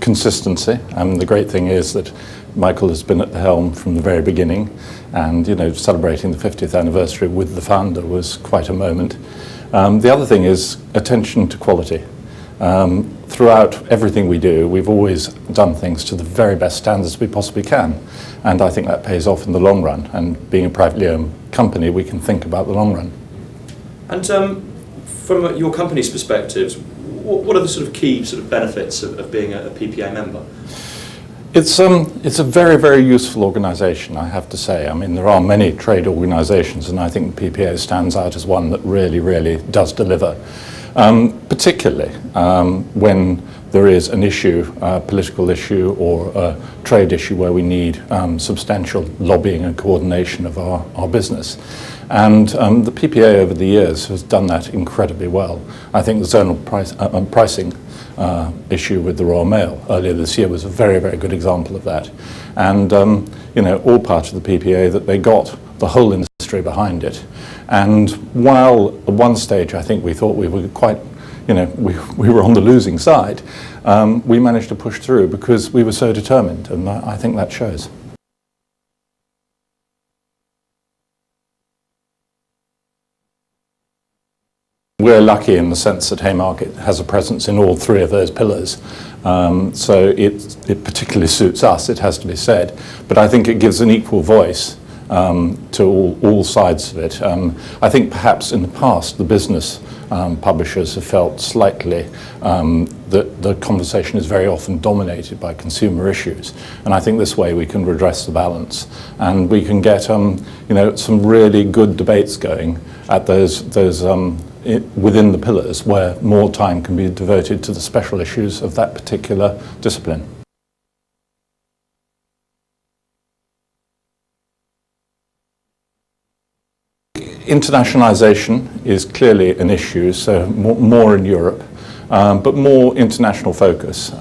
consistency. The great thing is that Michael has been at the helm from the very beginning, and celebrating the 50th anniversary with the founder was quite a moment. The other thing is attention to quality. Throughout everything we do, we've always done things to the very best standards we possibly can, and I think that pays off in the long run. And being a privately owned company, we can think about the long run. And from your company's perspectives, what are the sort of key benefits of being a PPA member? It's a very, very useful organisation, I have to say. I mean, there are many trade organisations, and I think PPA stands out as one that really, really does deliver. Particularly when there is an issue, a political issue or a trade issue where we need substantial lobbying and coordination of our business. And the PPA over the years has done that incredibly well. I think the zonal pricing issue with the Royal Mail earlier this year was a very, very good example of that. And all part of the PPA that they got the whole industry behind it. And while at one stage I think we thought we were quite, we were on the losing side, we managed to push through because we were so determined, and I think that shows. We're lucky in the sense that Haymarket has a presence in all three of those pillars, so it particularly suits us, it has to be said, but I think it gives an equal voice to all sides of it. I think perhaps in the past the business publishers have felt slightly that the conversation is very often dominated by consumer issues, and I think this way we can redress the balance and we can get some really good debates going at those within the pillars where more time can be devoted to the special issues of that particular discipline. Internationalisation is clearly an issue, so more in Europe, but more international focus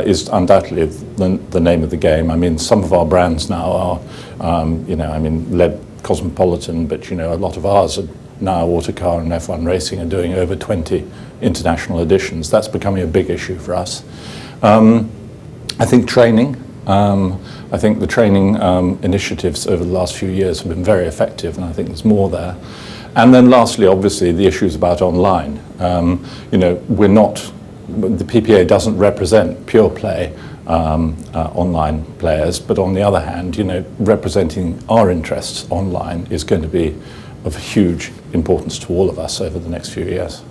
is undoubtedly the name of the game. I mean, some of our brands now are, led Cosmopolitan, but a lot of ours are now Autocar and F1 Racing are doing over 20 international editions. That's becoming a big issue for us. I think training. I think the training initiatives over the last few years have been very effective, and I think there's more there. And then lastly, obviously, the issues about online. We're not, the PPA doesn't represent pure play online players, but on the other hand, representing our interests online is going to be of huge importance to all of us over the next few years.